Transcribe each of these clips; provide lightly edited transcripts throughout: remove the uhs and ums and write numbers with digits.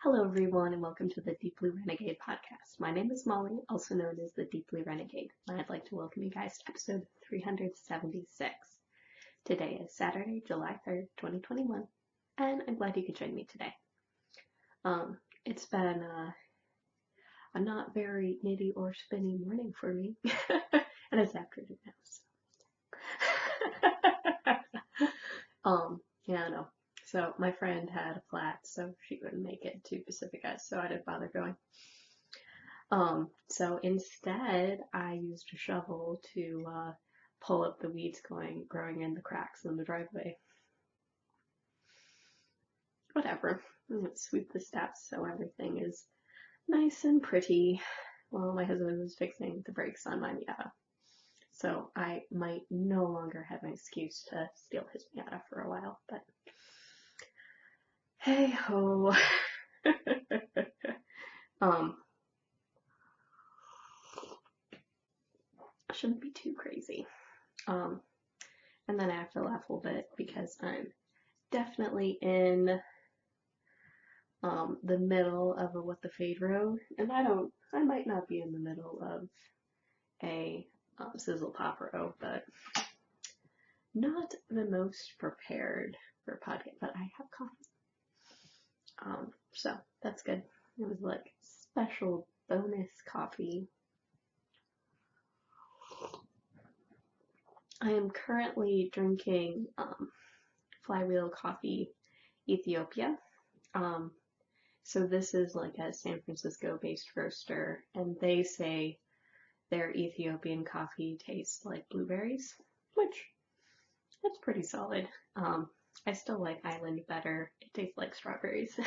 Hello everyone and welcome to the Deep Blue Renegade podcast. My name is Molly, also known as the Deep Blue Renegade, and I'd like to welcome you guys to episode 376. Today is Saturday, July 3rd, 2021, and I'm glad you could join me today. It's been a not very knitty or spinny morning for me, and it's afternoon now, so. Yeah, I know. So my friend had a flat, so she couldn't make it to Pacific Gas, so I didn't bother going. So instead, I used a shovel to pull up the weeds growing in the cracks in the driveway. Whatever. I'm gonna sweep the steps so everything is nice and pretty while my husband was fixing the brakes on my Miata. So I might no longer have an excuse to steal his Miata for a while, but hey ho. Shouldn't be too crazy. And then I have to laugh a little bit because I'm definitely in the middle of a What the Fade row, and I might not be in the middle of a Sizzle Pop row, but not the most prepared for a podcast, but I have coffee. So that's good. It was like special bonus coffee. I am currently drinking Flywheel Coffee Ethiopia. So this is like a San Francisco based roaster, and they say their Ethiopian coffee tastes like blueberries, which it's pretty solid. I still like Island better. It tastes like strawberries.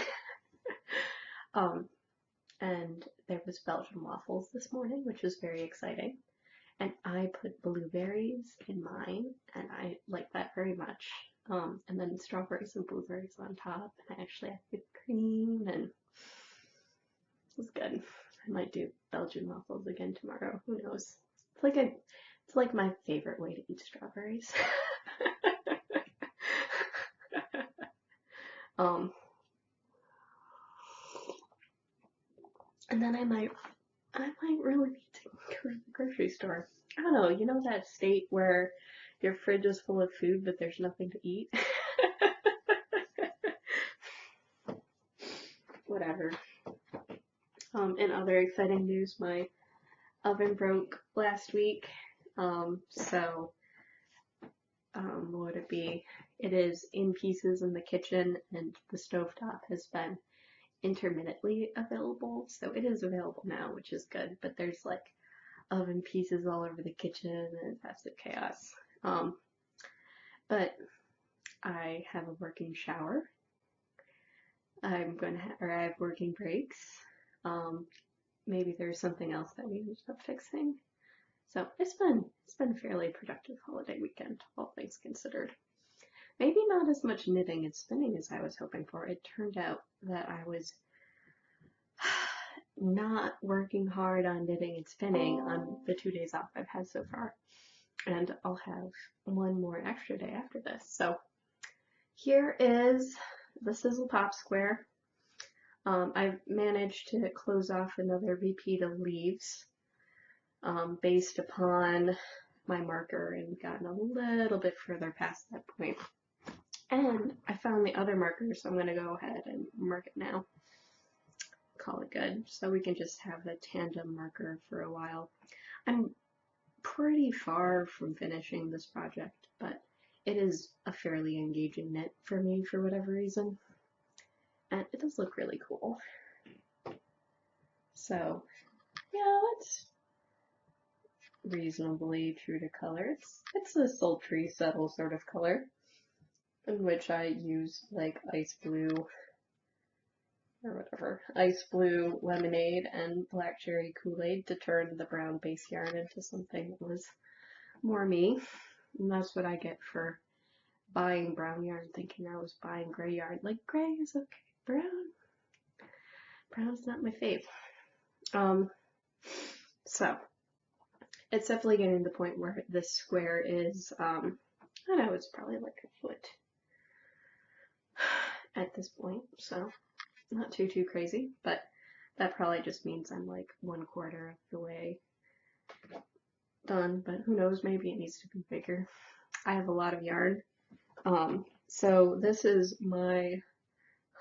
And there was Belgian waffles this morning, which was very exciting. And I put blueberries in mine, and I like that very much. And then strawberries and blueberries on top. And I actually had whipped cream, and it was good. I might do Belgian waffles again tomorrow. Who knows? It's like my favorite way to eat strawberries. And then I might really need to go to the grocery store. I don't know, you know that state where your fridge is full of food but there's nothing to eat? Whatever. In other exciting news, my oven broke last week. What would it be? It is in pieces in the kitchen, and the stovetop has been intermittently available, so it is available now, which is good, but there's like oven pieces all over the kitchen and it's absolute chaos. But I have a working shower. I have working breaks. Maybe there's something else that we ended up fixing. So it's been a fairly productive holiday weekend, all things considered. Maybe not as much knitting and spinning as I was hoping for. It turned out that I was not working hard on knitting and spinning on the 2 days off I've had so far. And I'll have one more extra day after this. So here is the Sizzle Pop square. I've managed to close off another repeat of leaves based upon my marker and gotten a little bit further past that point. And I found the other marker, so I'm going to go ahead and mark it now. Call it good, so we can just have a tandem marker for a while. I'm pretty far from finishing this project, but it is a fairly engaging knit for me for whatever reason. And it does look really cool. So, yeah, it's reasonably true to color. It's a sultry, subtle sort of color, in which I used like ice blue lemonade and black cherry Kool-Aid to turn the brown base yarn into something that was more me. And that's what I get for buying brown yarn thinking I was buying gray yarn. Like, gray is okay. Brown's not my fave. So it's definitely getting to the point where this square is, I don't know, it's probably like a foot at this point, so not too crazy, but that probably just means I'm like 1/4 of the way done, but who knows, maybe it needs to be bigger. I have a lot of yarn. So this is my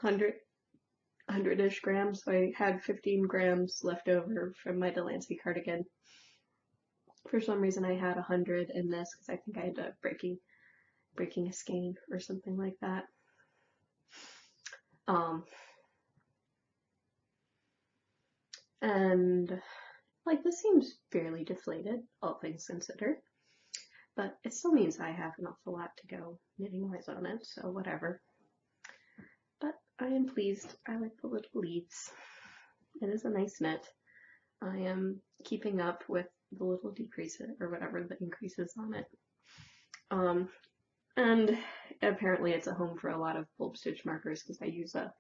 100-ish grams. So I had 15 grams left over from my Delancey cardigan. For some reason I had 100 in this because I think I ended up breaking a skein or something like that. And like this seems fairly deflated, all things considered, but it still means I have an awful lot to go knitting wise on it, so whatever. But I am pleased. I like the little leaves. It is a nice knit. I am keeping up with the little decreases or whatever the increases on it. And apparently it's a home for a lot of bulb stitch markers because I use a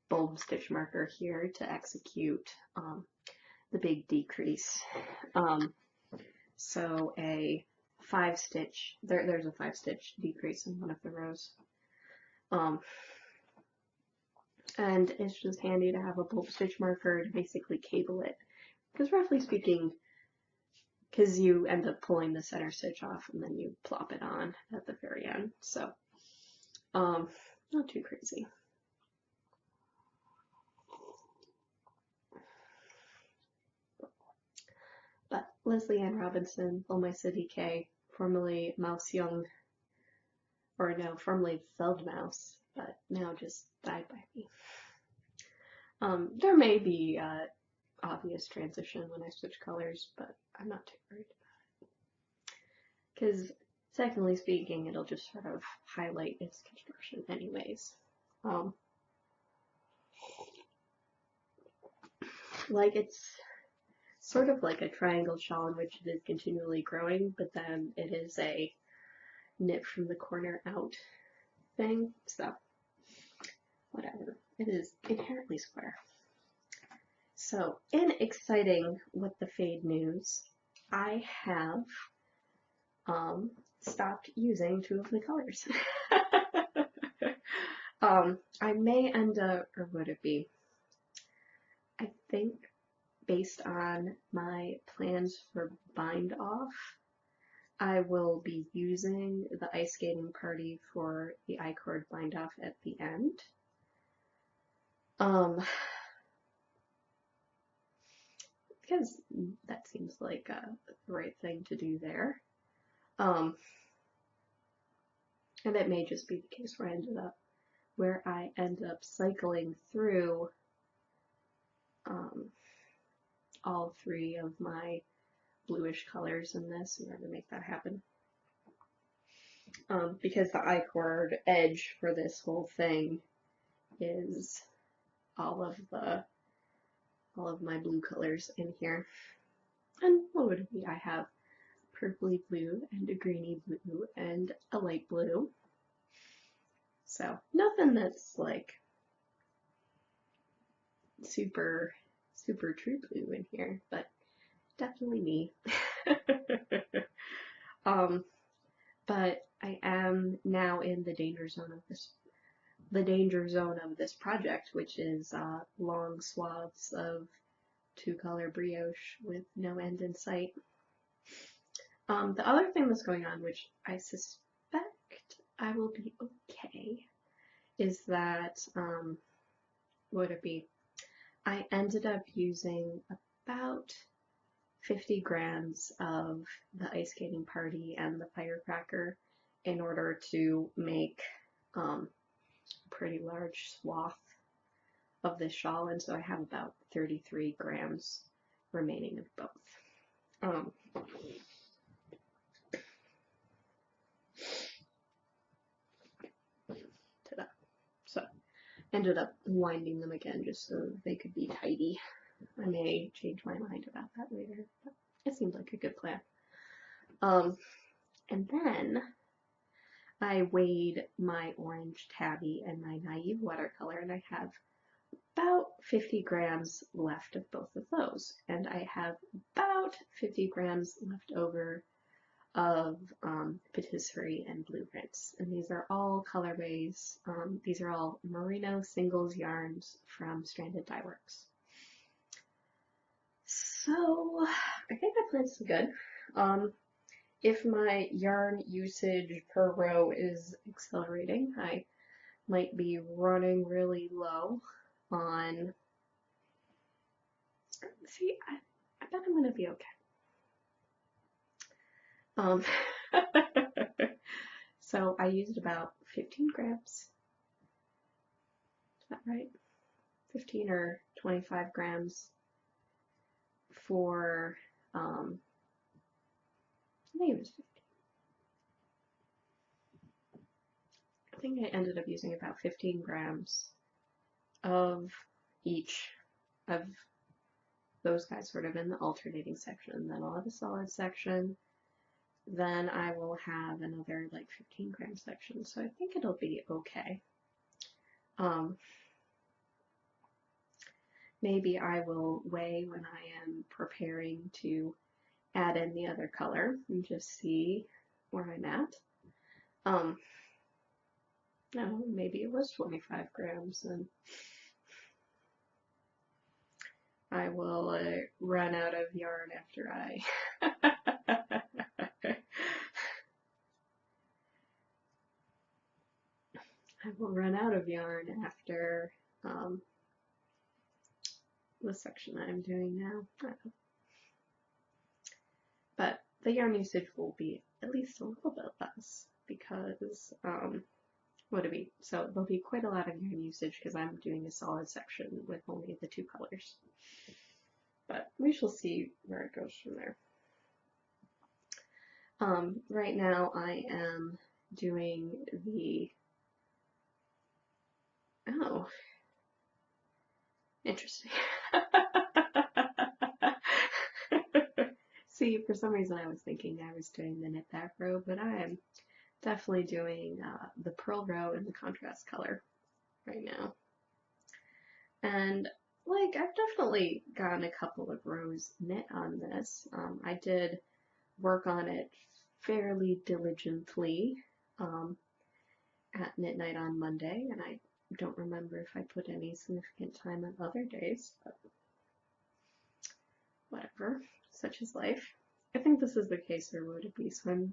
bulb stitch marker here to execute the big decrease. So a 5-stitch, there's a 5-stitch decrease in one of the rows. And it's just handy to have a bulb stitch marker to basically cable it. Because roughly speaking, because you end up pulling the center stitch off and then you plop it on at the very end. So, not too crazy. But Leslie Ann Robinson, Lomisa DK, formerly Mouse Young, or no, formerly Feldmouse, but now just died by me. There may be obvious transition when I switch colors, but I'm not too worried about it. Because, technically speaking, it'll just sort of highlight its construction anyways. Like it's sort of like a triangle shawl in which it is continually growing, but then it is a knit from the corner out thing, so whatever. It is inherently square. So, in exciting What the Fade news, I have stopped using 2 of the colors. I may end up, or would it be? I think based on my plans for bind off, I will be using the ice skating party for the I-cord bind off at the end. Because that seems like the right thing to do there. And it may just be the case where I end up cycling through all 3 of my bluish colors in this in order to make that happen. Because the I-cord edge for this whole thing is all of my blue colors in here. And what would it be? I have purpley blue and a greeny blue and a light blue. So nothing that's like super true blue in here, but definitely me. But I am now in the danger zone of this project, which is long swaths of 2-color brioche with no end in sight. The other thing that's going on, which I suspect I will be okay, is that, what would it be? I ended up using about 50 grams of the ice skating party and the firecracker in order to make a pretty large swath of this shawl, and so I have about 33 grams remaining of both. So ended up winding them again just so they could be tidy. I may change my mind about that later, but it seems like a good plan. And then I weighed my orange tabby and my naive watercolor, and I have about 50 grams left of both of those. And I have about 50 grams left over of patisserie and blue rinse. And these are all colorways. These are all merino singles yarns from Stranded Dye Works. So I think my plan's good. If my yarn usage per row is accelerating, I might be running really low on. See, I bet I'm gonna be okay. So I used about 15 grams. Is that right? 15 or 25 grams for, I think it was 15. I think I ended up using about 15 grams of each of those guys sort of in the alternating section. Then I'll have a solid section. Then I will have another like 15 gram section. So I think it'll be okay. Maybe I will weigh when I am preparing to add in the other color and just see where I'm at. No, maybe it was 25 grams, and I will run out of yarn after I I will run out of yarn after the section I'm doing now. But the yarn usage will be at least a little bit less because what it be? So there'll be quite a lot of yarn usage because I'm doing a solid section with only the two colors. But we shall see where it goes from there. Right now I am doing the, oh, interesting. See, for some reason I was thinking I was doing the knit back row, but I am definitely doing the purl row in the contrast color right now. And like, I've definitely gotten a couple of rows knit on this. I did work on it fairly diligently at knit night on Monday, and I don't remember if I put any significant time on other days, but whatever, such is life. I think this is the case, or would it be? So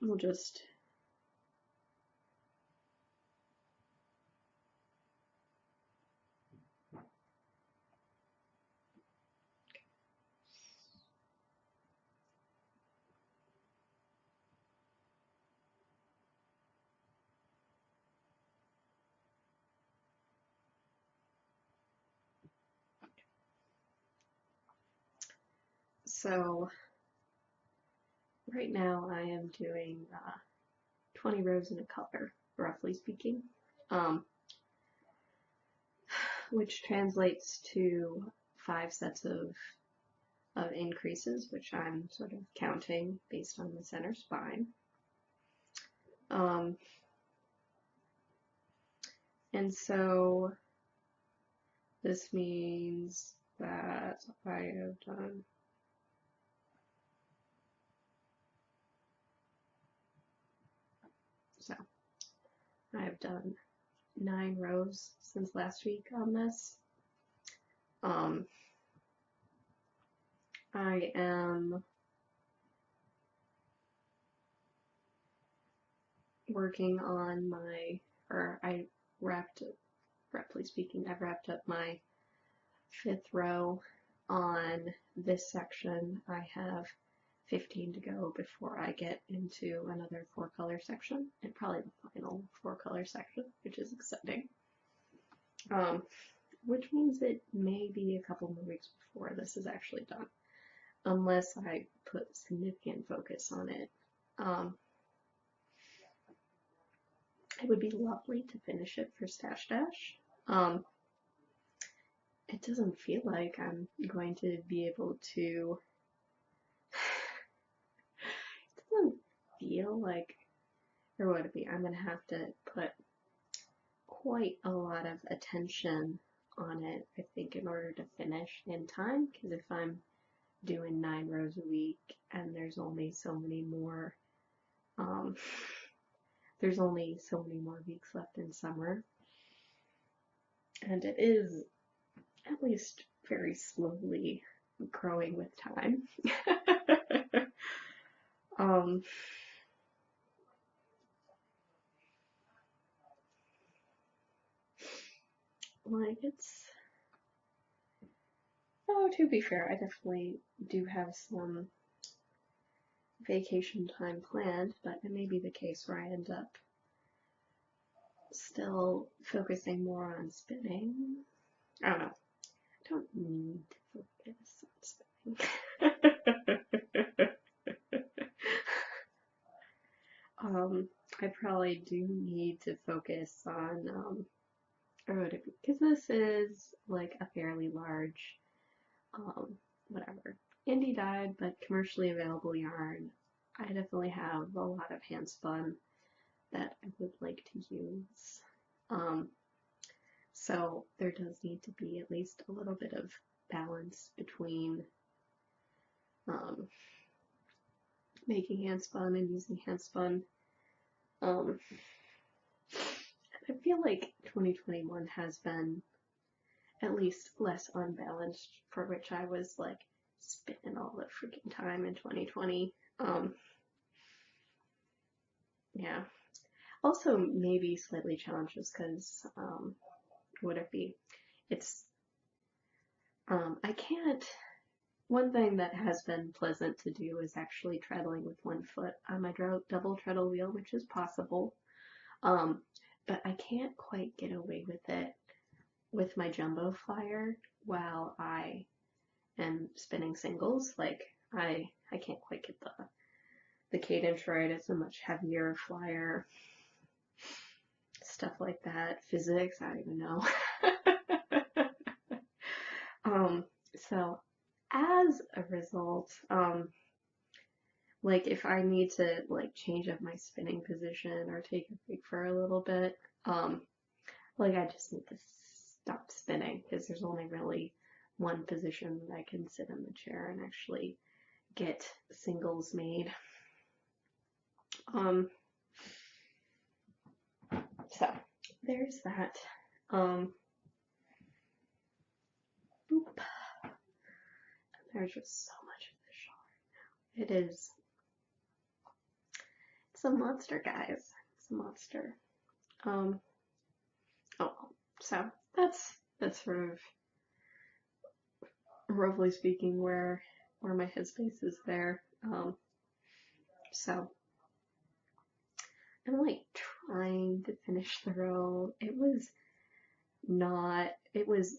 we'll just so right now I am doing 20 rows in a color, roughly speaking, which translates to 5 sets of increases, which I'm sort of counting based on the center spine. And so this means that I have done I have done 9 rows since last week on this. I am working on my, or I wrapped it, roughly speaking, I've wrapped up my 5th row on this section. I have 15 to go before I get into another 4-color section, and probably the final 4-color section, which is exciting. Which means it may be a couple more weeks before this is actually done, unless I put significant focus on it. It would be lovely to finish it for Stash Dash. It doesn't feel like I'm going to be able to. It doesn't feel like, or would it be? I'm going to have to put quite a lot of attention on it, I think, in order to finish in time, because if I'm doing 9 rows a week and there's only so many more weeks left in summer, and it is at least very slowly growing with time. Like to be fair, I definitely do have some vacation time planned, but it may be the case where I end up still focusing more on spinning. I don't know. I don't need to focus on spinning. I probably do need to focus on aerobic, because this is like a fairly large, whatever, indie dyed but commercially available yarn. I definitely have a lot of hand spun that I would like to use. So there does need to be at least a little bit of balance between making hand spun and using hand spun. I feel like 2021 has been at least less unbalanced, for which I was like spinning all the freaking time in 2020. Yeah. Also maybe slightly challenged just because, would it be? It's, I can't, one thing that has been pleasant to do is actually treadling with one foot on my double treadle wheel, which is possible. But I can't quite get away with it with my jumbo flyer while I am spinning singles. Like I can't quite get the cadence right. It's a much heavier flyer. Stuff like that. Physics, I don't even know. So as a result, like if I need to like change up my spinning position or take a break for a little bit, like I just need to stop spinning because there's only really one position that I can sit in the chair and actually get singles made. So there's that. Boop. There's just so much of this shawl right now. It's a monster, guys. It's a monster. So that's sort of, roughly speaking, where my headspace is there. So I'm like trying to finish the row. It was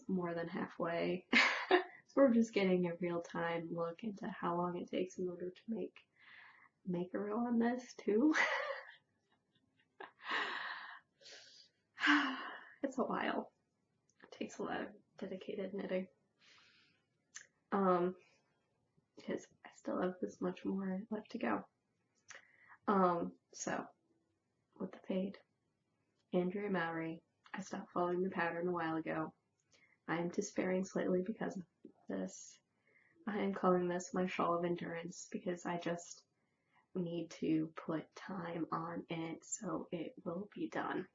more than halfway. So we're just getting a real-time look into how long it takes in order to make a row on this too. It's a while. It takes a lot of dedicated knitting. Because I still have this much more left to go. So with the fade, Andrea Mowry, I stopped following the pattern a while ago. I am despairing slightly because of this. I am calling this my shawl of endurance because I just need to put time on it so it will be done.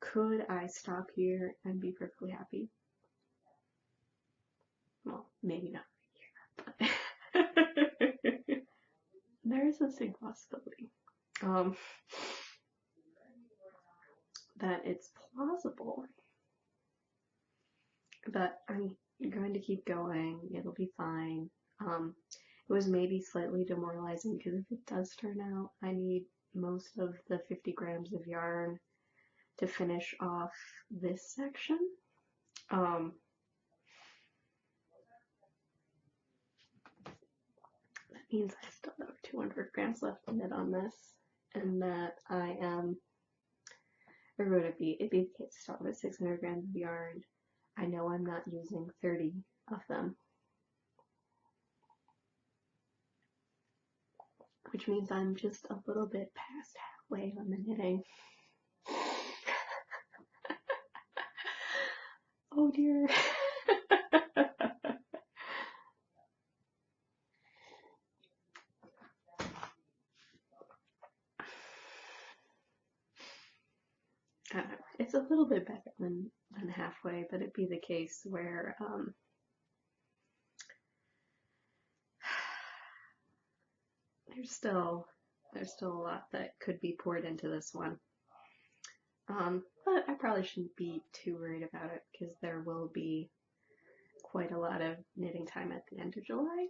Could I stop here and be perfectly happy? Well, maybe not right here, but there is a distinct possibility that it's plausible, but I'm going to keep going. It'll be fine. It was maybe slightly demoralizing because if it does turn out, I need most of the 50 grams of yarn to finish off this section. That means I still have 200 grams left to knit on this, and that I am, or would it be the case to start with 600 grams of yarn. I know I'm not using 30 of them, which means I'm just a little bit past halfway on the knitting. Oh dear. It's a little bit better than halfway, but it'd be the case where there's still a lot that could be poured into this one. But I probably shouldn't be too worried about it because there will be quite a lot of knitting time at the end of July.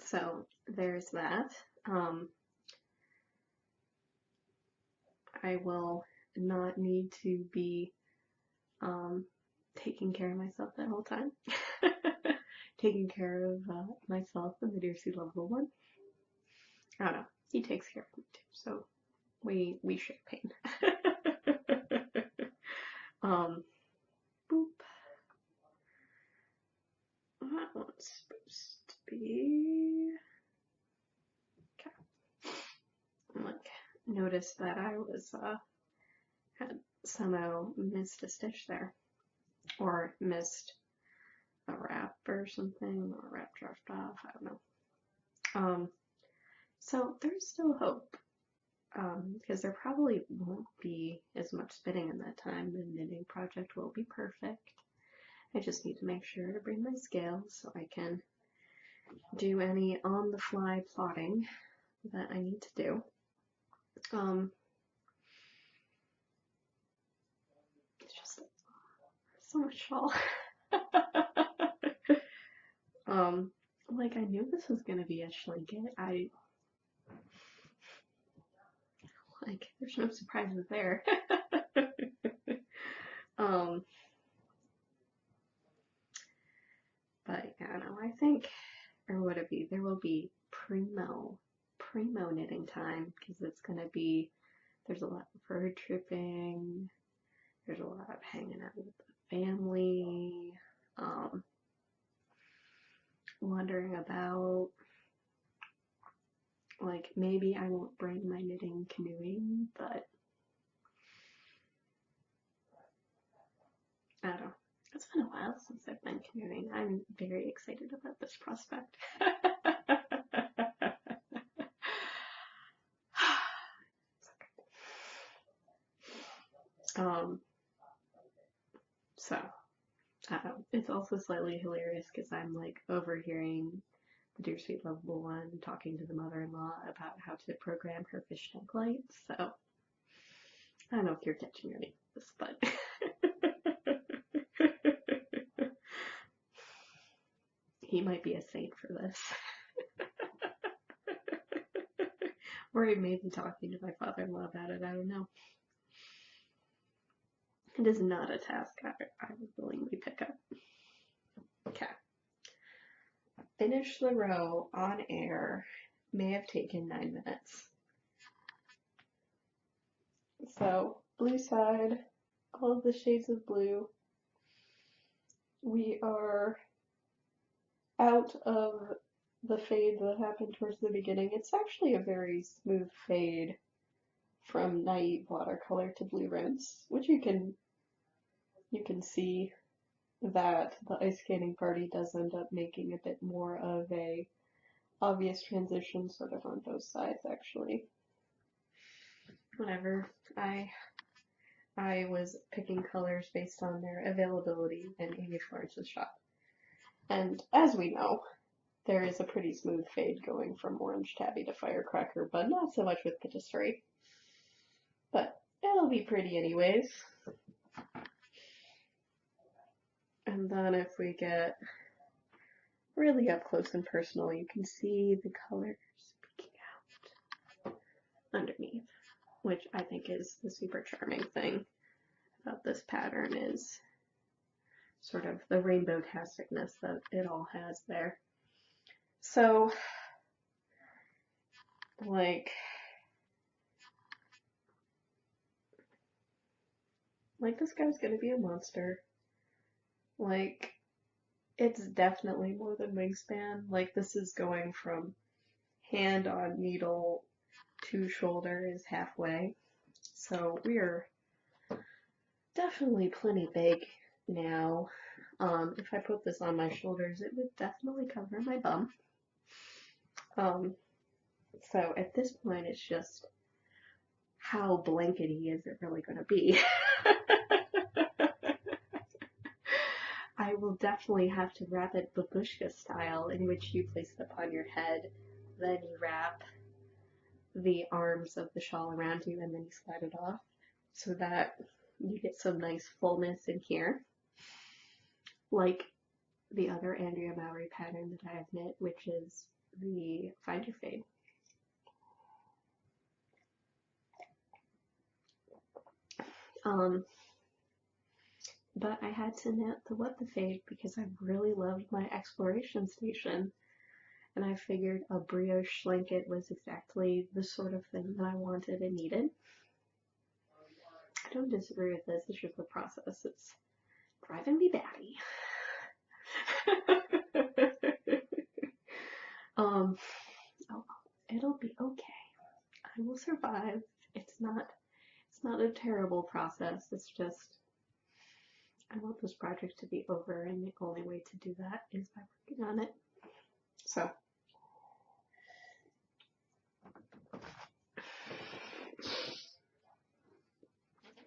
So there's that. I will not need to be taking care of myself that whole time. Taking care of myself and the dear sweet lovable one. I don't know. He takes care of me too, so we share pain. Boop. That one's supposed to be. Okay. Like, noticed that I was had somehow missed a stitch there, or missed a wrap or something, or a wrap dropped off. I don't know. So there's still hope. Because there probably won't be as much spinning in that time. The knitting project will be perfect. I just need to make sure to bring my scales so I can do any on-the-fly plotting that I need to do. It's just so much shawl. Like I knew this was gonna be a schlinket. Like there's no surprises there. But yeah, no, I think, or would it be? There will be primo knitting time because it's gonna be. There's a lot of road tripping. There's a lot of hanging out with the family. Wandering about. Like maybe I won't bring my knitting canoeing, but I don't know. It's been a while since I've been canoeing. I'm very excited about this prospect. So, I don't know. It's also slightly hilarious because I'm like overhearing the dear sweet lovable one talking to the mother-in-law about how to program her fish tank lights. So, I don't know if you're catching any of this, but he might be a saint for this. Or he may be talking to my father-in-law about it, I don't know. It is not a task I would willingly pick up. Okay. Finish the row on air may have taken 9 minutes. So, blue side, all of the shades of blue. We are out of the fade that happened towards the beginning. It's actually a very smooth fade from naive watercolor to blue rinse, which you can see that the ice skating party does end up making a bit more of a obvious transition sort of on both sides actually. Whenever I was picking colors based on their availability in Amy Florence's shop. And as we know, there is a pretty smooth fade going from Orange Tabby to Firecracker, but not so much with Patisserie. But it'll be pretty anyways. And then if we get really up close and personal, you can see the colors peeking out underneath, which I think is the super charming thing about this pattern is sort of the rainbow-tasticness that it all has there. So, like this guy's gonna be a monster. Like, it's definitely more than wingspan. Like, this is going from hand on needle to shoulder is halfway. So we're definitely plenty big now. If I put this on my shoulders, it would definitely cover my bum. So at this point, it's just how blankety is it really going to be? I will definitely have to wrap it babushka style, in which you place it upon your head, then you wrap the arms of the shawl around you, and then you slide it off so that you get some nice fullness in here, like the other Andrea Mowry pattern that I have knit, which is the Find Your Fade. But I had to knit the What the Fade because I really loved my exploration station, and I figured a brioche blanket was exactly the sort of thing that I wanted and needed. I don't disagree with this, it's just the process. It's driving me batty. Oh, it'll be okay. I will survive. It's not a terrible process. It's just I want this project to be over, and the only way to do that is by working on it. So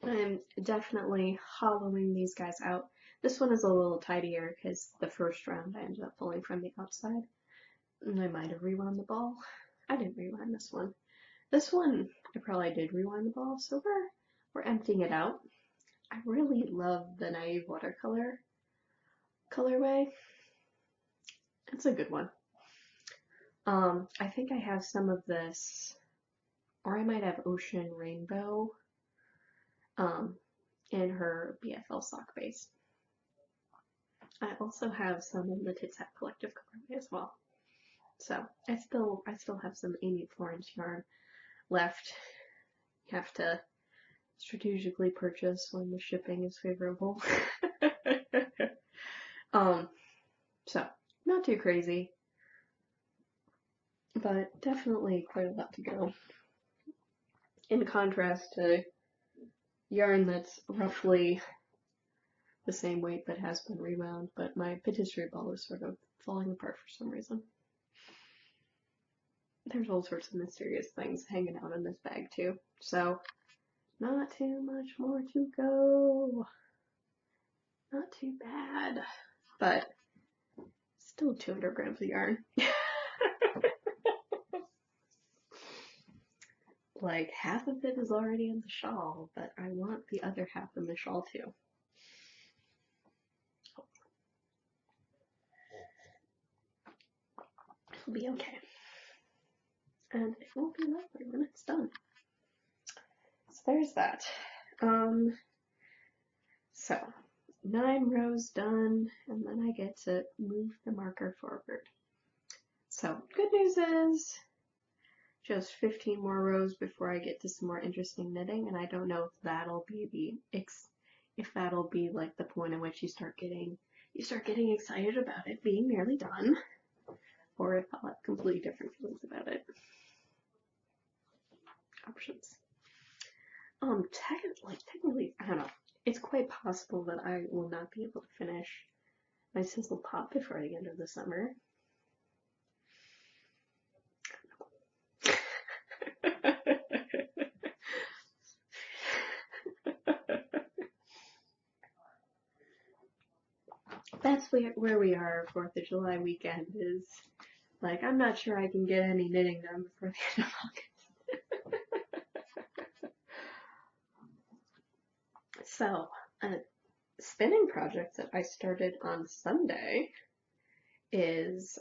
I'm definitely hollowing these guys out. This one is a little tidier because the first round I ended up pulling from the outside. And I might have rewound the ball. I didn't rewind this one. This one, I probably did rewind the ball, so we're emptying it out. I really love the Naive Watercolor colorway. It's a good one. I think I have some of this, or I might have Ocean Rainbow in her BFL sock base. I also have some in the Tits Hat Collective colorway as well. So I still have some Amy Florence yarn left. You have to strategically purchase when the shipping is favorable. So not too crazy, but definitely quite a lot to go. In contrast to yarn that's roughly the same weight but has been rewound, but my patisserie ball is sort of falling apart for some reason. There's all sorts of mysterious things hanging out in this bag too, so not too much more to go. Not too bad, but still 200 grams of yarn. Like half of it is already in the shawl, but I want the other half in the shawl too. It'll be okay. And it won't be lovely when it's done. So there's that. So 9 rows done, and then I get to move the marker forward. So good news is just 15 more rows before I get to some more interesting knitting, and I don't know if that'll be like the point at which you start getting excited about it being nearly done, or if I'll have completely different feelings about it. Options. Technically, I don't know. It's quite possible that I will not be able to finish my Sizzle Pop before the end of the summer. That's where we are. 4th of July weekend is like, I'm not sure I can get any knitting done before the end of August. So, a spinning project that I started on Sunday is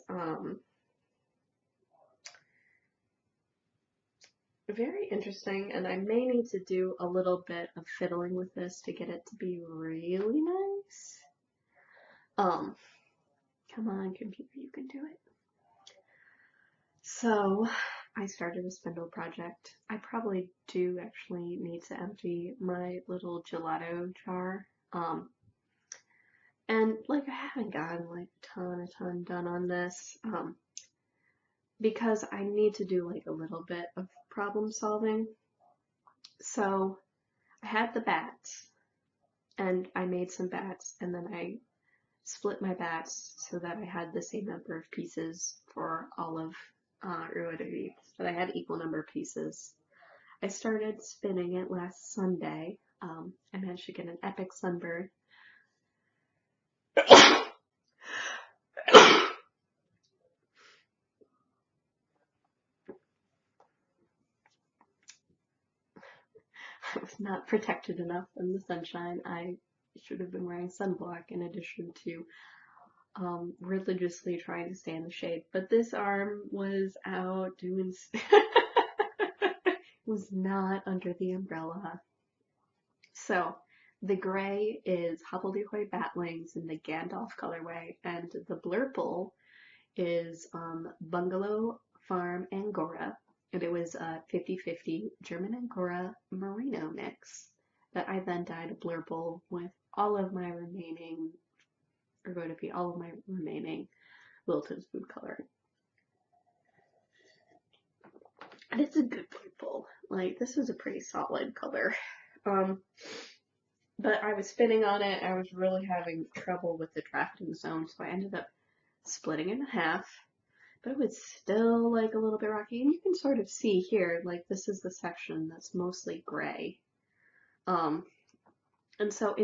very interesting, and I may need to do a little bit of fiddling with this to get it to be really nice. Come on, computer, you can do it. So, I started a spindle project. I probably do actually need to empty my little gelato jar. And like I haven't gotten like a ton done on this. Because I need to do like a little bit of problem solving. So I had the bats, and I made some bats, and then I split my bats so that I had the same number of pieces for all of Uruguay, but I had equal number of pieces. I started spinning it last Sunday. I managed to get an epic sunburn. I was not protected enough from the sunshine. I should have been wearing sunblock in addition to religiously trying to stay in the shade. But this arm was out doing was not under the umbrella. So the gray is Hobbledehoy Batlings in the Gandalf colorway, and the blurple is Bungalow Farm Angora, and it was a 50-50 German Angora Merino mix that I then dyed a blurple with all of my remaining, or going to be all of my remaining Wilton's food coloring. And it's a good blurple. Like, this is a pretty solid color. But I was spinning on it, I was really having trouble with the drafting zone, so I ended up splitting it in half. But it was still like a little bit rocky, and you can sort of see here, like this is the section that's mostly gray. And so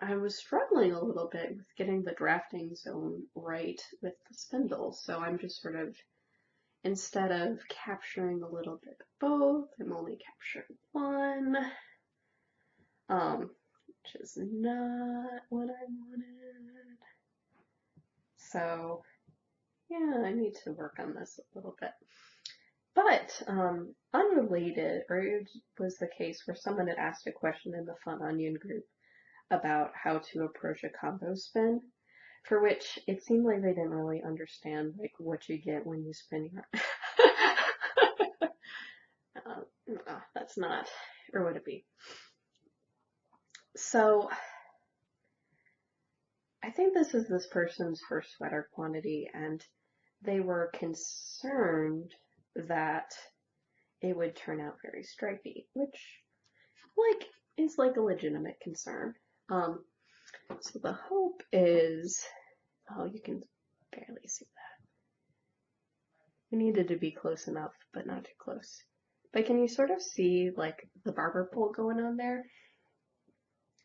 I was struggling a little bit with getting the drafting zone right with the spindle, so I'm just sort of, instead of capturing a little bit of both, I'm only capturing one, which is not what I wanted. So yeah, I need to work on this a little bit. But unrelated, or it was the case where someone had asked a question in the Fun Onion group about how to approach a combo spin, for which it seemed like they didn't really understand like what you get when you spin your that's not, or would it be? So I think this is this person's first sweater quantity, and they were concerned that it would turn out very stripy, which like is like a legitimate concern. So the hope is, oh, you can barely see that. We needed to be close enough, but not too close. But can you sort of see like the barber pole going on there?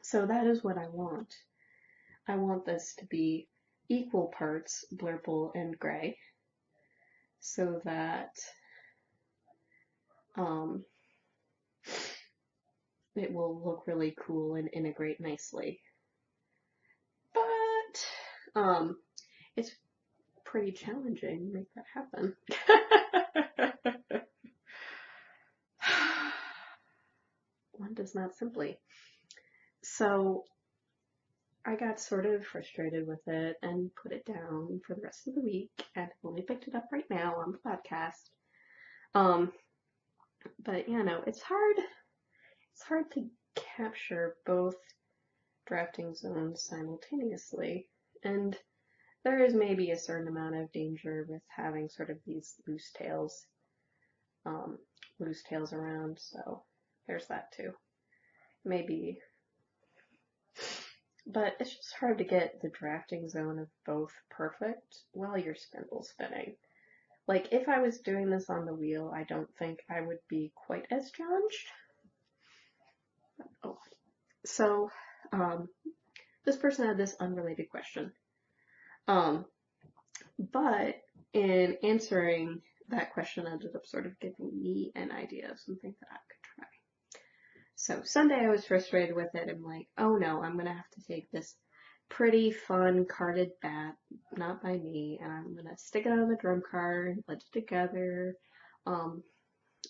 So that is what I want. I want this to be equal parts blurple and gray, so that it will look really cool and integrate nicely. But it's pretty challenging to make that happen. One does not simply. So I got sort of frustrated with it and put it down for the rest of the week, and I've only picked it up right now on the podcast. But you know, it's hard to capture both drafting zones simultaneously, and there is maybe a certain amount of danger with having sort of these loose tails around, so there's that too. Maybe, but it's just hard to get the drafting zone of both perfect while you're spindle spinning. Like, if I was doing this on the wheel, I don't think I would be quite as challenged. Oh, so, this person had this unrelated question. But in answering that question, ended up sort of giving me an idea of something that I could try. So Sunday I was frustrated with it. I'm like, oh no, I'm gonna have to take this pretty fun carded bat, not by me, and I'm gonna stick it on the drum card, put it together,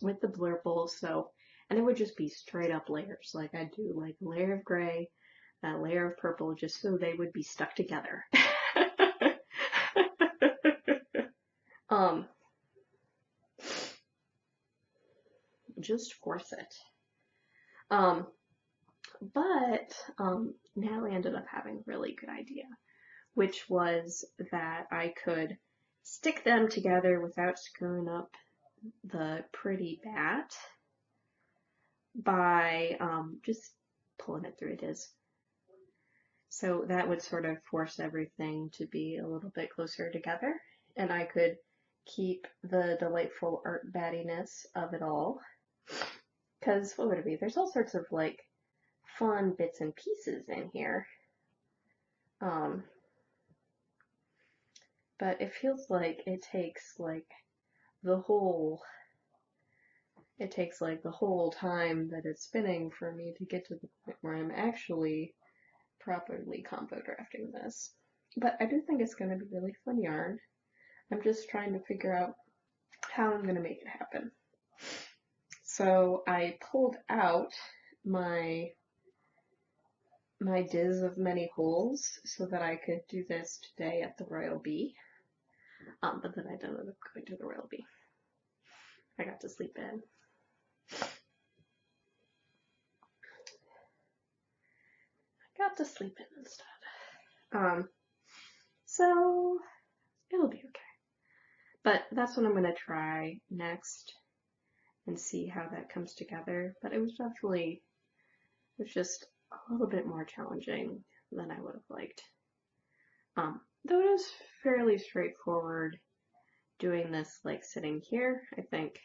with the blurple. So, and it would just be straight up layers. Like I'd do like a layer of gray, a layer of purple, just so they would be stuck together. Just force it. But Natalie ended up having a really good idea, which was that I could stick them together without screwing up the pretty bat by just pulling it through a diz. So that would sort of force everything to be a little bit closer together, and I could keep the delightful art battiness of it all. Because what would it be? There's all sorts of like fun bits and pieces in here. But it feels like it takes like the whole time that it's spinning for me to get to the point where I'm actually properly combo drafting this. But I do think it's going to be really fun yarn. I'm just trying to figure out how I'm going to make it happen. So I pulled out my diz of many holes so that I could do this today at the Royal Bee. But then I didn't end up going to the Royal Bee. I got to sleep in. instead. So it'll be okay. But that's what I'm going to try next and see how that comes together. But it was just a little bit more challenging than I would have liked. Though it was fairly straightforward doing this like sitting here, I think.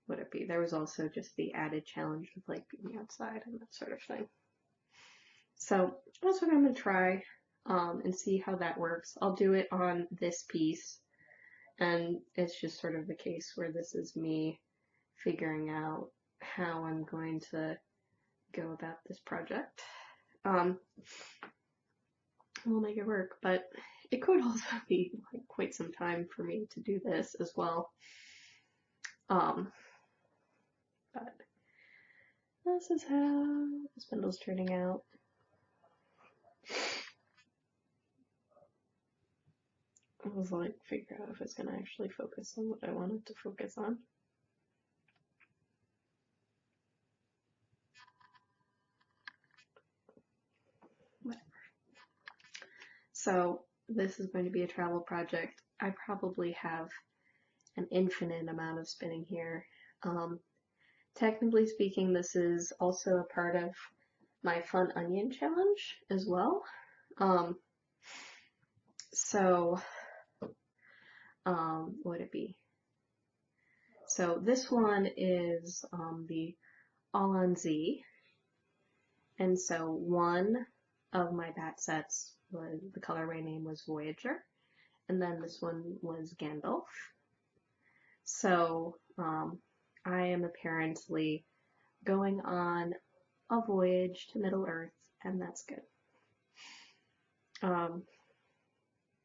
Would it be? There was also just the added challenge of like being outside and that sort of thing. So that's what I'm going to try and see how that works. I'll do it on this piece, and it's just sort of the case where this is me figuring out how I'm going to go about this project. We'll make it work, but it could also be like quite some time for me to do this as well. But this is how the spindle's turning out. I was like, figure out if it's gonna actually focus on what I wanted to focus on. Whatever. So this is going to be a travel project. I probably have an infinite amount of spinning here. Technically speaking, this is also a part of my Fun Onion challenge as well. What would it be? So this one is the All on Z, and so one of my bat sets was, the colorway name was Voyager, and then this one was Gandalf. So I am apparently going on a voyage to Middle Earth, and that's good.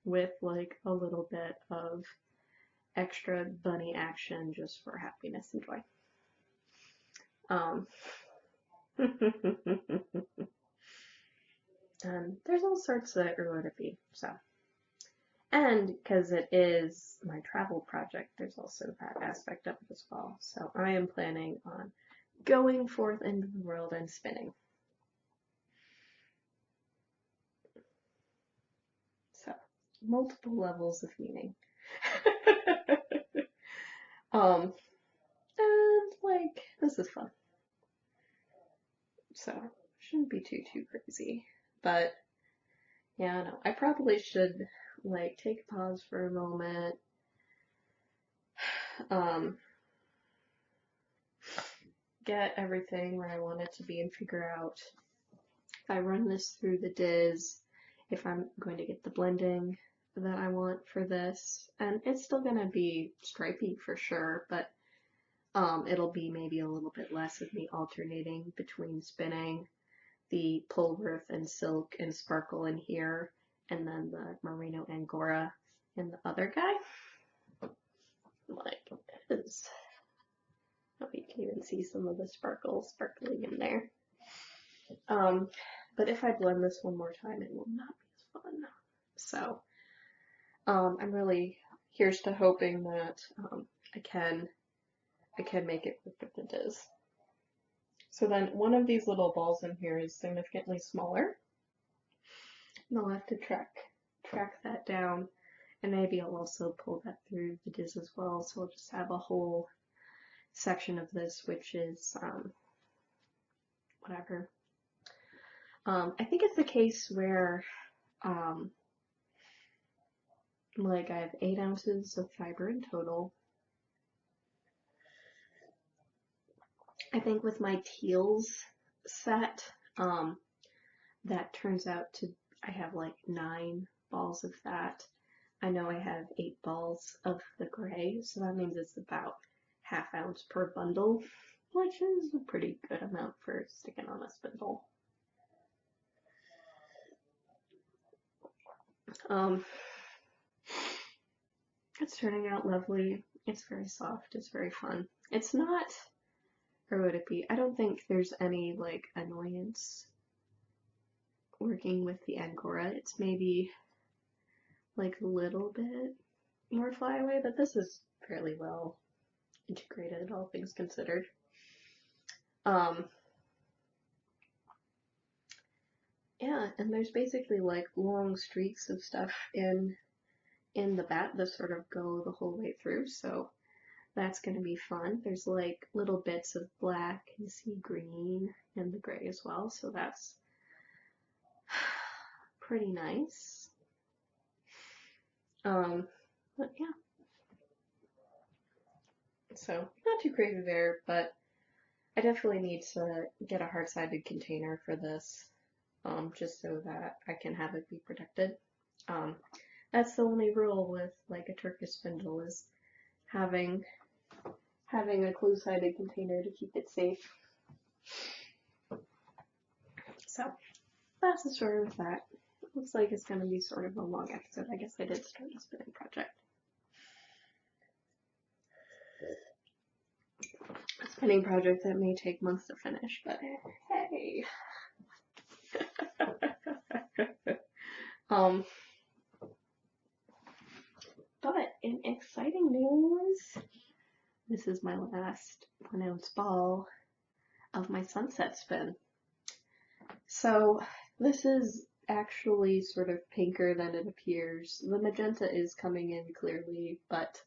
With like a little bit of extra bunny action just for happiness and joy. And there's all sorts that are going to be, so. And because it is my travel project, there's also that aspect of it as well. So I am planning on going forth into the world and spinning. So, multiple levels of meaning. And like, this is fun. So, shouldn't be too crazy. But, yeah, no, I probably should, like, take a pause for a moment. Get everything where I want it to be and figure out if I run this through the diz, if I'm going to get the blending that I want for this. And it's still going to be stripy for sure, but it'll be maybe a little bit less of me alternating between spinning the Polworth and Silk and Sparkle in here, and then the Merino Angora in the other guy. Like, it is. Oh, you can even see some of the sparkling in there. But if I blend this one more time, it will not be as fun. So, I'm really, here's to hoping that I can make it work with the diz. So then one of these little balls in here is significantly smaller, and I'll have to track that down, and maybe I'll also pull that through the diz as well, so we'll just have a whole section of this which is whatever, I think it's the case where like I have 8 ounces of fiber in total. I think with my teals set, that turns out to, I have like 9 balls of that. I know I have 8 balls of the gray, so that means it's about ½ ounce per bundle, which is a pretty good amount for sticking on a spindle. It's turning out lovely. It's very soft. It's very fun. It's not, or would it be? I don't think there's any like annoyance working with the Angora. It's maybe like a little bit more flyaway, but this is fairly well integrated, all things considered. Yeah, and there's basically like long streaks of stuff in the bat that sort of go the whole way through, so that's going to be fun. There's like little bits of black and sea green and the gray as well, so that's pretty nice. But yeah. So not too crazy there, but I definitely need to get a hard-sided container for this, just so that I can have it be protected. That's the only rule with like a Turkish spindle, is having a close-sided container to keep it safe. So that's the story with that. It looks like it's going to be sort of a long episode. I guess I did start a spinning project. A spinning project that may take months to finish, but hey. But in exciting news, this is my last 1 ounce ball of my sunset spin. So this is actually sort of pinker than it appears. The magenta is coming in clearly, but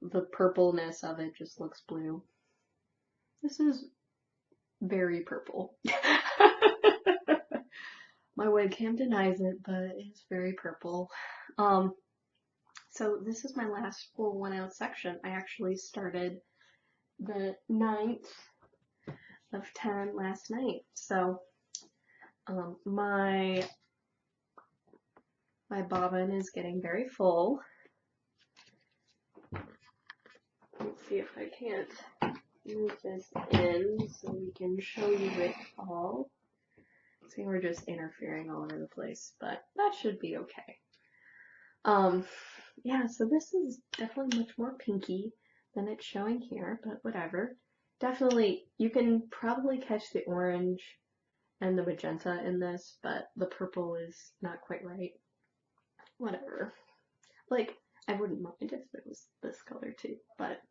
the purpleness of it just looks blue. This is very purple. My webcam denies it, but it's very purple. So this is my last full 1 ounce section. I actually started the 9th of 10 last night. So my bobbin is getting very full. Let's see if I can't move this in so we can show you it all. See, we're just interfering all over the place, but that should be okay. Yeah, so this is definitely much more pinky than it's showing here, but whatever. Definitely, you can probably catch the orange and the magenta in this, but the purple is not quite right. Whatever. Like, I wouldn't mind if it was this color too, but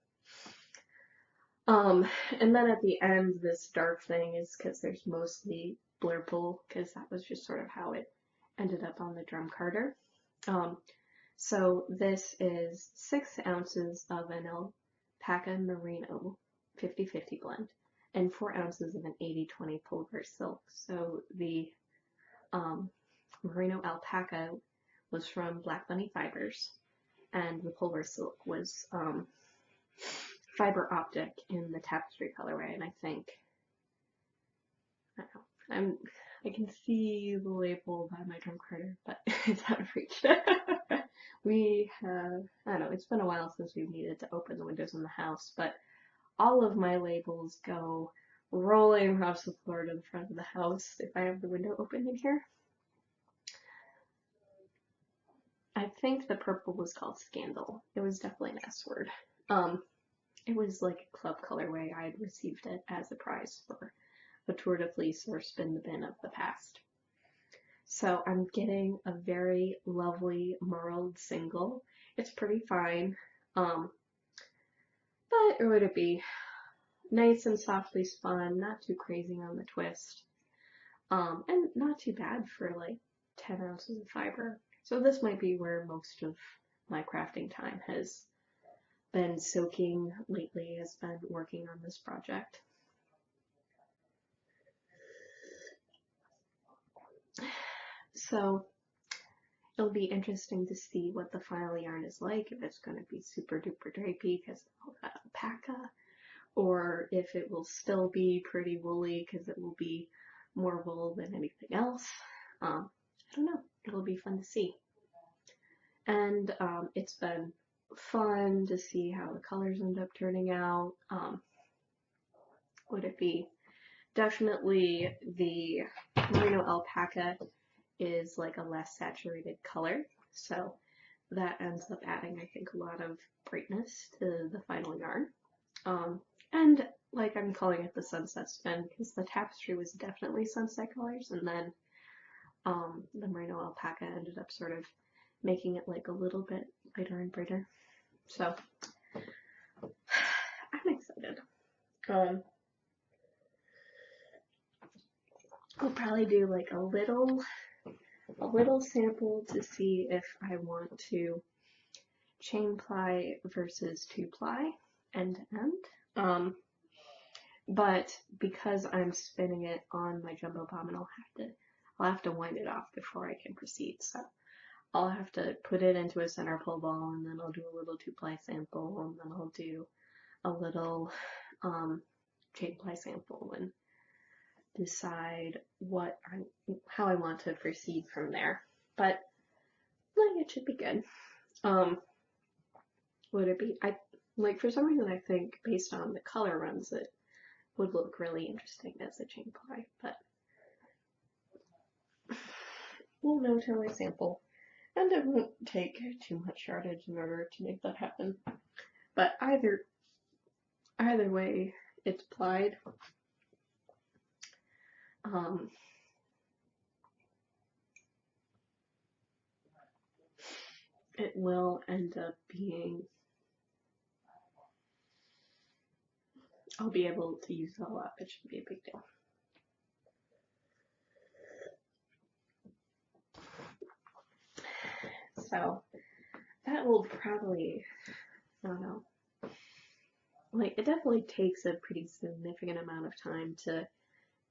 and then at the end, this dark thing is because there's mostly blurple, because that was just sort of how it ended up on the drum carder. So this is 6 ounces of an alpaca merino 50-50 blend and 4 ounces of an 80-20 pulver silk. So the merino alpaca was from Black Bunny Fibers, and the pulver silk was fiber optic in the tapestry colorway. And I think, I don't know, I can see the label by my drum carder, but it's out of reach. We have, I don't know, it's been a while since we've needed to open the windows in the house, but all of my labels go rolling across the floor to the front of the house if I have the window open in here. I think the purple was called Scandal. It was definitely an S word. It was like a club colorway. I had received it as a prize for a Tour de Fleece or Spin the Bin of the past. So I'm getting a very lovely marled single. It's pretty fine, but or would it be nice and softly spun, not too crazy on the twist, and not too bad for like 10 ounces of fiber. So this might be where most of my crafting time has been soaking lately, has been working on this project. So it'll be interesting to see what the final yarn is like, if it's going to be super duper drapey because of all that alpaca, or if it will still be pretty woolly because it will be more wool than anything else. I don't know. It'll be fun to see. And it's been fun to see how the colors end up turning out. Would it be definitely the merino alpaca is like a less saturated color, so that ends up adding, I think, a lot of brightness to the final yarn. And like I'm calling it the sunset spin because the tapestry was definitely sunset colors, and then the merino alpaca ended up sort of making it like a little bit lighter and brighter. So I'm excited. I'll probably do like a little sample to see if I want to chain ply versus 2-ply end to end. But because I'm spinning it on my jumbo bobbin, I'll have to wind it off before I can proceed. So I'll have to put it into a center pull ball, and then I'll do a little 2-ply sample, and then I'll do a little chain ply sample and decide how I want to proceed from there. But like, it should be good. Would it be? For some reason I think based on the color runs it would look really interesting as a chain ply, but we'll know till I sample. And it won't take too much yardage in order to make that happen. But either way it's plied. It will end up being, I'll be able to use it all up. It shouldn't be a big deal. So that will probably, I don't know, like it definitely takes a pretty significant amount of time to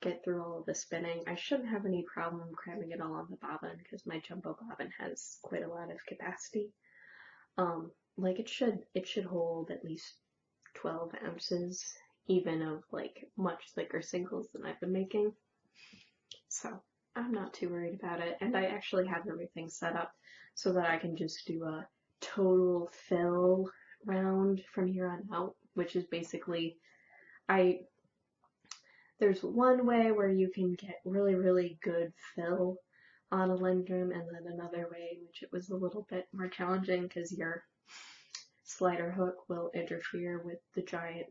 get through all of the spinning. I shouldn't have any problem cramming it all on the bobbin because my jumbo bobbin has quite a lot of capacity. Like it should hold at least 12 ounces, even of like much thicker singles than I've been making. So I'm not too worried about it, and I actually have everything set up so that I can just do a total fill round from here on out, which is basically, there's one way where you can get really, really good fill on a lendrum, and then another way in which it was a little bit more challenging because your slider hook will interfere with the giant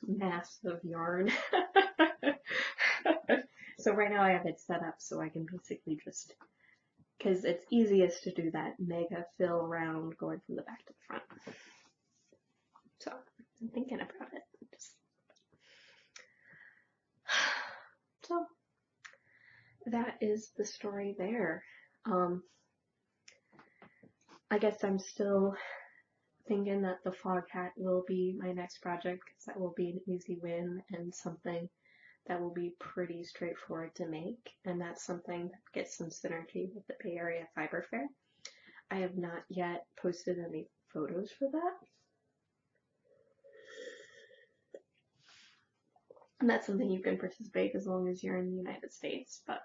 mass of yarn. So right now I have it set up so I can basically just, because it's easiest to do that mega fill round going from the back to the front. So I'm thinking about it. So that is the story there. I guess I'm still thinking that the fog hat will be my next project because that will be an easy win and something that will be pretty straightforward to make, and that's something that gets some synergy with the Bay Area Fiber Fair. I have not yet posted any photos for that. And that's something you can participate as long as you're in the United States, but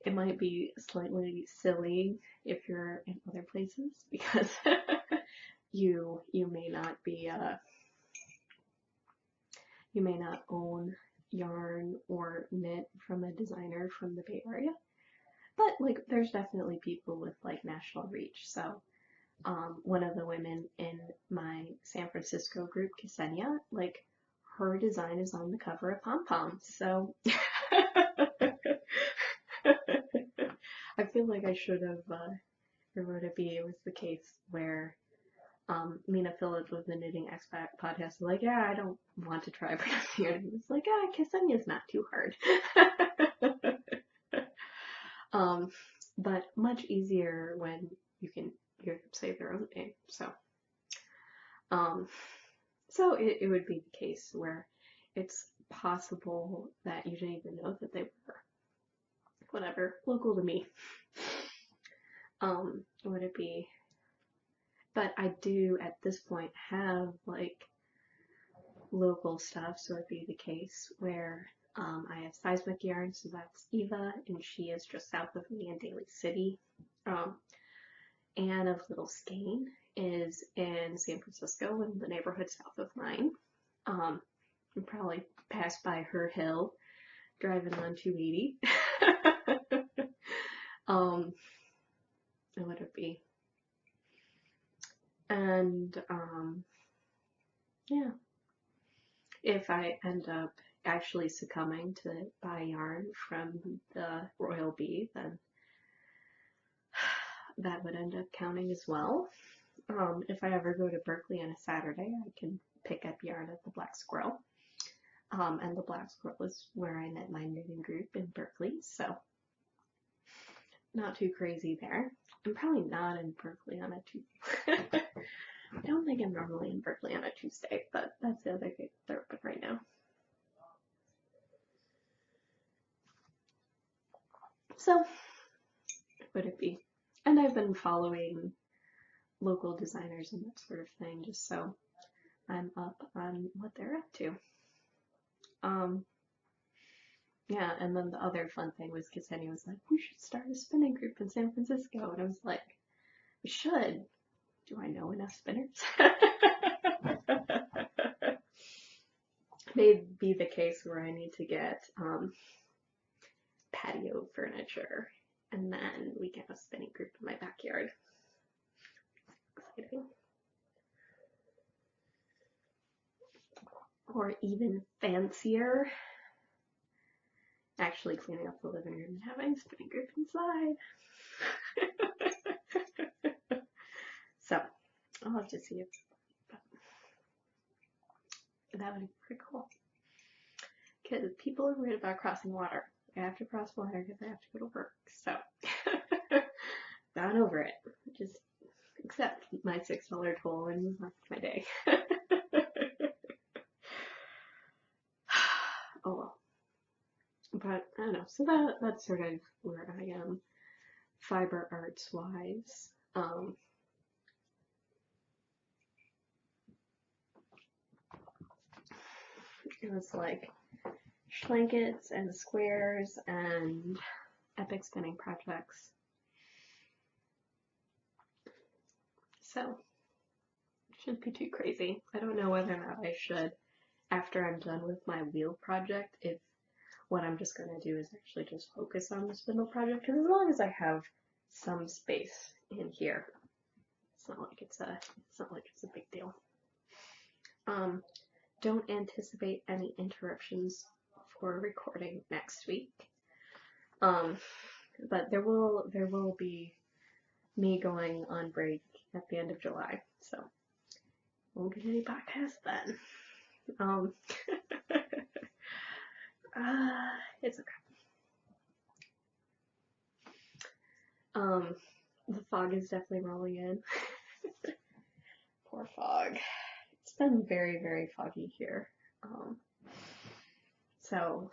it might be slightly silly if you're in other places because you may not be you may not own yarn or knit from a designer from the Bay Area, but like there's definitely people with like national reach. So one of the women in my San Francisco group, Ksenia, like her design is on the cover of Pom Pom, so I feel like I should have, or would it be, it was the case where Mina Phillips with the Knitting Expat podcast was like, yeah, I don't want to try pronouncing it. And it's like, Ksenia's not too hard. But much easier when you can say their own name. So it would be the case where it's possible that you didn't even know that they were whatever, local to me. Would it be? But I do at this point have like local stuff, so it'd be the case where I have Seismic Yarn, so that's Eva, and she is just south of me in Daly City. Anne of Little Skane is in San Francisco in the neighborhood south of mine. You probably pass by her hill driving on 280. What would it be? And yeah, if I end up actually succumbing to buy yarn from the Royal Bee, then that would end up counting as well. If I ever go to Berkeley on a Saturday, I can pick up yarn at the Black Squirrel. And the Black Squirrel is where I met my knitting group in Berkeley, so not too crazy there. I'm probably not in Berkeley on a Tuesday. I don't think I'm normally in Berkeley on a Tuesday, but that's the other thing they're open right now. So, would it be? And I've been following local designers and that sort of thing, just so I'm up on what they're up to. Yeah, and then the other fun thing was Ksenia was like, we should start a spinning group in San Francisco, and I was like, we should. Do I know enough spinners? May be the case where I need to get patio furniture, and then we can have a spinning group in my backyard. Exciting. Or even fancier, actually cleaning up the living room and having a spinning group inside. So, I'll have to see if that would be pretty cool. Because people are worried about crossing water. I have to cross water because I have to go to work. So, not over it. Just accept my $6 toll and move on with my day. Oh well. But I don't know. So that's sort of where I am, fiber arts wise. It was like blankets and squares and epic spinning projects. So, shouldn't be too crazy. I don't know whether or not I should, after I'm done with my wheel project, if what I'm just going to do is actually just focus on the spindle project, because as long as I have some space in here, it's not like it's a big deal. Don't anticipate any interruptions for recording next week. But there will be me going on break at the end of July, so won't get any podcasts then. It's okay. The fog is definitely rolling in. Poor fog. It's been very, very foggy here. So,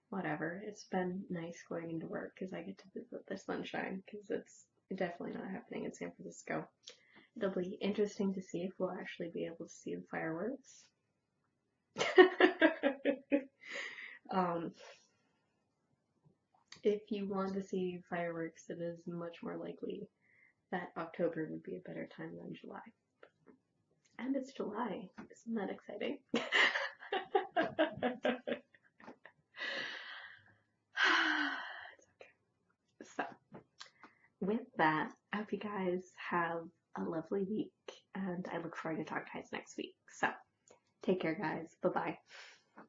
whatever. It's been nice going into work because I get to visit the sunshine, because it's definitely not happening in San Francisco. It'll be interesting to see if we'll actually be able to see the fireworks. If you want to see fireworks, it is much more likely that October would be a better time than July. And it's July. Isn't that exciting? So, with that, I hope you guys have a lovely week, and I look forward to talking to you guys next week. So, take care, guys. Bye-bye.